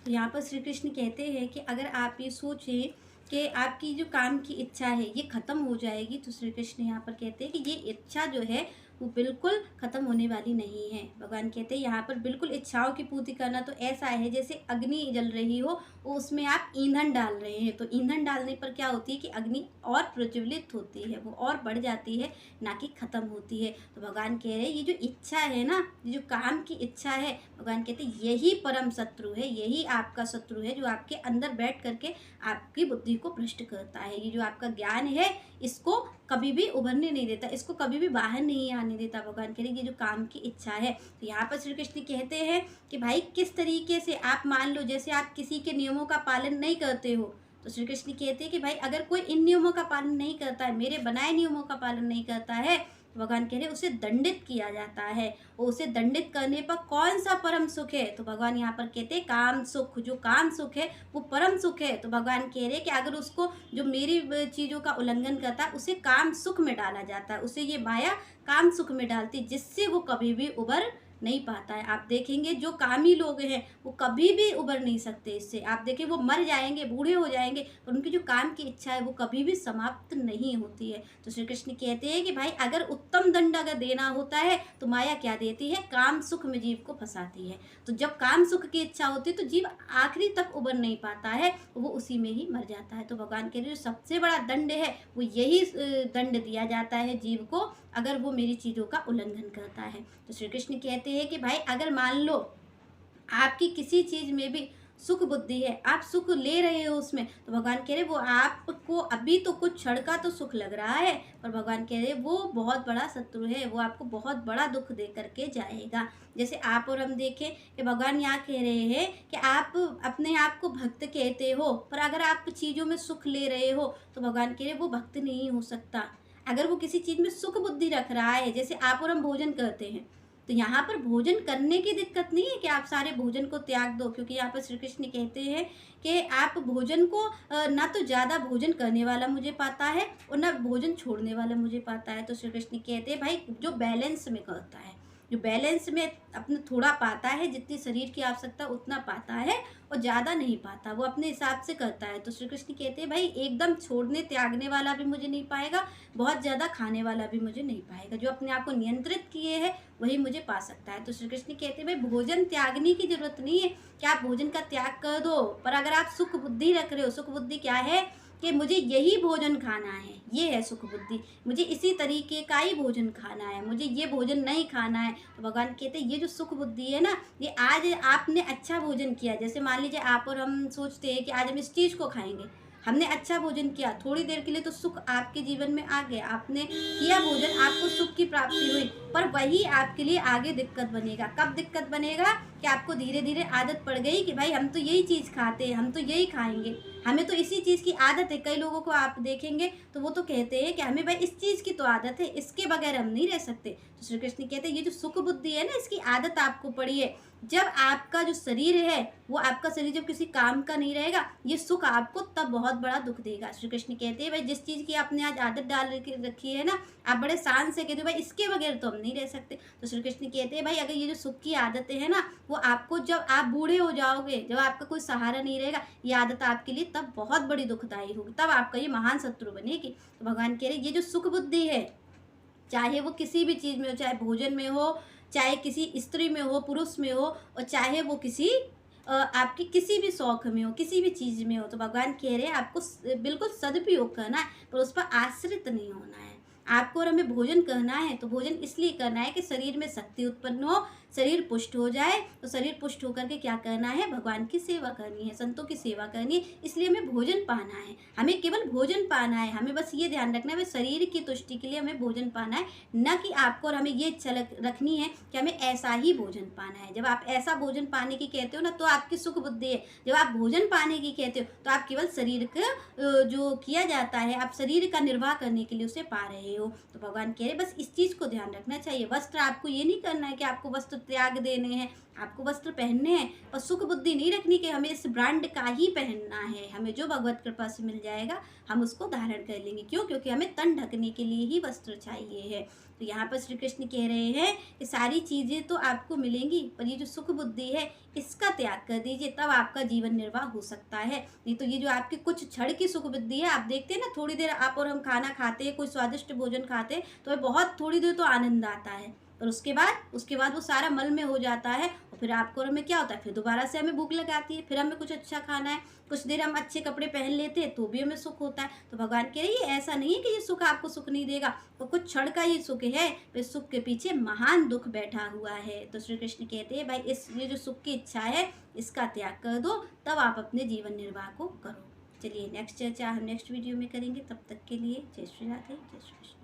तो यहाँ पर श्री कृष्ण कहते हैं कि अगर आप ये सोचें कि आपकी जो काम की इच्छा है ये ख़त्म हो जाएगी, तो श्री कृष्ण यहाँ पर कहते हैं कि ये इच्छा जो है वो बिल्कुल ख़त्म होने वाली नहीं है। भगवान कहते हैं यहाँ पर बिल्कुल इच्छाओं की पूर्ति करना तो ऐसा है जैसे अग्नि जल रही हो, वो उसमें आप ईंधन डाल रहे हैं, तो ईंधन डालने पर क्या होती है कि अग्नि और प्रज्वलित होती है, वो और बढ़ जाती है, ना कि ख़त्म होती है। तो भगवान कह रहे हैं ये जो इच्छा है ना, ये जो काम की इच्छा है, भगवान कहते हैं यही परम शत्रु है, यही आपका शत्रु है जो आपके अंदर बैठ करके आपकी बुद्धि को भ्रष्ट करता है। ये जो आपका ज्ञान है इसको कभी भी उभरने नहीं देता, इसको कभी भी बाहर नहीं आने देता। भगवान कह रहे ये जो काम की इच्छा है। तो यहाँ पर श्री कृष्ण कहते हैं कि भाई किस तरीके से आप मान लो जैसे आप किसी के नियमों का पालन नहीं करते हो, तो श्री कृष्ण कहते हैं कि भाई अगर कोई इन नियमों का पालन नहीं करता है, मेरे बनाए नियमों का पालन नहीं करता है, भगवान कह रहे उसे दंडित किया जाता है। और उसे दंडित करने पर कौन सा परम सुख है, तो भगवान यहाँ पर कहते हैं काम सुख, जो काम सुख है वो परम सुख है। तो भगवान कह रहे कि अगर उसको जो मेरी चीज़ों का उल्लंघन करता है उसे काम सुख में डाला जाता है, उसे ये माया काम सुख में डालती, जिससे वो कभी भी उबर नहीं पाता है। आप देखेंगे जो कामी लोग हैं वो कभी भी उबर नहीं सकते इससे। आप देखें वो मर जाएंगे, बूढ़े हो जाएंगे, पर उनकी जो काम की इच्छा है वो कभी भी समाप्त नहीं होती है। तो श्री कृष्ण कहते हैं कि भाई अगर उत्तम दंड अगर देना होता है तो माया क्या देती है, काम सुख में जीव को फंसाती है। तो जब काम सुख की इच्छा होती है तो जीव आखिरी तक उबर नहीं पाता है, वो उसी में ही मर जाता है। तो भगवान कह रहे जो सबसे बड़ा दंड है वो यही दंड दिया जाता है जीव को अगर वो मेरी चीज़ों का उल्लंघन करता है। तो श्री कृष्ण कहते हैं कि भाई अगर मान लो आपकी किसी चीज़ में भी सुख बुद्धि है, आप सुख ले रहे हो उसमें, तो भगवान कह रहे वो आपको अभी तो कुछ क्षण का तो सुख लग रहा है, पर भगवान कह रहे वो बहुत बड़ा शत्रु है, वो आपको बहुत बड़ा दुख दे करके जाएगा। जैसे आप और हम देखें कि भगवान यहाँ कह रहे हैं कि आप अपने आप को भक्त कहते हो, पर अगर आप चीज़ों में सुख ले रहे हो तो भगवान कह रहे वो भक्त नहीं हो सकता। अगर वो किसी चीज़ में सुख बुद्धि रख रहा है, जैसे आप और हम भोजन करते हैं, तो यहाँ पर भोजन करने की दिक्कत नहीं है कि आप सारे भोजन को त्याग दो, क्योंकि यहाँ पर श्री कृष्ण कहते हैं कि आप भोजन को ना तो ज़्यादा भोजन करने वाला मुझे पाता है और ना भोजन छोड़ने वाला मुझे पाता है। तो श्री कृष्ण कहते हैं भाई जो बैलेंस में करता है, जो बैलेंस में अपने थोड़ा पाता है, जितनी शरीर की आवश्यकता उतना पाता है और ज़्यादा नहीं पाता, वो अपने हिसाब से करता है। तो श्री कृष्ण कहते हैं भाई एकदम छोड़ने त्यागने वाला भी मुझे नहीं पाएगा, बहुत ज़्यादा खाने वाला भी मुझे नहीं पाएगा, जो अपने आप को नियंत्रित किए है वही मुझे पा सकता है। तो श्री कृष्ण कहते हैं भाई भोजन त्यागने की जरूरत नहीं है कि आप भोजन का त्याग कर दो, पर अगर आप सुख बुद्धि रख रहे हो, सुख बुद्धि क्या है कि मुझे यही भोजन खाना है, ये है सुख बुद्धि, मुझे इसी तरीके का ही भोजन खाना है, मुझे ये भोजन नहीं खाना है। तो भगवान कहते हैं ये जो सुख बुद्धि है ना, ये आज आपने अच्छा भोजन किया, जैसे मान लीजिए आप और हम सोचते हैं कि आज हम इस चीज़ को खाएंगे, हमने अच्छा भोजन किया, थोड़ी देर के लिए तो सुख आपके जीवन में आ गया, आपने किया भोजन, आपको सुख की प्राप्ति हुई, पर वही आपके लिए आगे दिक्कत बनेगा। कब दिक्कत बनेगा कि आपको धीरे धीरे आदत पड़ गई कि भाई हम तो यही चीज़ खाते हैं, हम तो यही खाएंगे, हमें तो इसी चीज़ की आदत है। कई लोगों को आप देखेंगे तो वो तो कहते हैं कि हमें भाई इस चीज़ की तो आदत है, इसके बगैर हम नहीं रह सकते। तो श्री कृष्ण कहते हैं ये जो सुख बुद्धि है ना, इसकी आदत आपको पड़ी है। जब आपका जो शरीर है वो आपका शरीर जब किसी काम का नहीं रहेगा, ये सुख आपको तब बहुत बड़ा दुख देगा। श्री कृष्ण कहते हैं भाई जिस चीज़ की आपने आज आदत डाल रखी है ना, आप बड़े शान से कहते हो भाई इसके बगैर तो हम नहीं रह सकते। तो श्री कृष्ण कहते हैं भाई अगर ये जो सुख की आदतें हैं ना, वो आपको जब आप बूढ़े हो जाओगे, जब आपका कोई सहारा नहीं रहेगा, ये आदत आपके लिए तब बहुत बड़ी दुखदायी होगी, तब आपका ये महान शत्रु बनेगी। तो भगवान कह रहे ये जो सुख बुद्धि है, चाहे वो किसी भी चीज़ में हो, चाहे भोजन में हो, चाहे किसी स्त्री में हो, पुरुष में हो, और चाहे वो किसी आपके किसी भी शौक में हो, किसी भी चीज़ में हो, तो भगवान कह रहे हैं आपको बिल्कुल सदुपयोग करना है, पर उस पर आश्रित नहीं होना है। आपको और हमें भोजन करना है तो भोजन इसलिए करना है कि शरीर में शक्ति उत्पन्न हो, शरीर पुष्ट हो जाए। तो शरीर पुष्ट होकर के क्या करना है, भगवान की सेवा करनी है, संतों की सेवा करनी है, इसलिए हमें भोजन पाना है, हमें केवल भोजन पाना है। हमें बस ये ध्यान रखना है शरीर की तुष्टि के लिए हमें भोजन पाना है, न कि आपको और हमें ये इच्छा रखनी है कि हमें ऐसा ही भोजन पाना है। जब आप ऐसा भोजन पाने की कहते हो ना, तो आपकी सुख बुद्धि है। जब आप भोजन पाने की कहते हो तो आप केवल शरीर का जो किया जाता है, आप शरीर का निर्वाह करने के लिए उसे पा रहे हो। तो भगवान कह रहे बस इस चीज़ को ध्यान रखना चाहिए। वस्त्र आपको ये नहीं करना है कि आपको वस्त्र त्याग देने हैं, आपको वस्त्र पहनने हैं, पर सुख बुद्धि नहीं रखनी कि हमें इस ब्रांड का ही पहनना है। हमें जो भगवत कृपा से मिल जाएगा हम उसको धारण कर लेंगे। क्यों? क्योंकि हमें तन ढकने के लिए ही वस्त्र चाहिए है। तो यहाँ पर श्री कृष्ण कह रहे हैं कि सारी चीज़ें तो आपको मिलेंगी, पर ये जो सुख बुद्धि है इसका त्याग कर दीजिए, तब आपका जीवन निर्वाह हो सकता है। नहीं तो ये जो आपकी कुछ क्षण की सुख बुद्धि है, आप देखते हैं ना, थोड़ी देर आप और हम खाना खाते हैं, कोई स्वादिष्ट भोजन खाते हैं तो हमें बहुत थोड़ी देर तो आनंद आता है, पर उसके बाद वो सारा मल में हो जाता है और फिर आपको और हमें क्या होता है, फिर दोबारा से हमें भूख लगाती है, फिर हमें कुछ अच्छा खाना है, कुछ देर हम अच्छे कपड़े पहन लेते हैं तो भी हमें सुख होता है। तो भगवान कह रहे हैं ऐसा नहीं है कि ये सुख आपको सुख नहीं देगा, वो कुछ क्षण का ही सुख है, फिर सुख के पीछे महान दुख बैठा हुआ है। तो श्री कृष्ण कहते हैं भाई ये जो सुख की इच्छा है इसका त्याग कर दो, तब आप अपने जीवन निर्वाह को करो। चलिए नेक्स्ट चर्चा हम नेक्स्ट वीडियो में करेंगे, तब तक के लिए जय श्री राधे, जय श्री कृष्ण।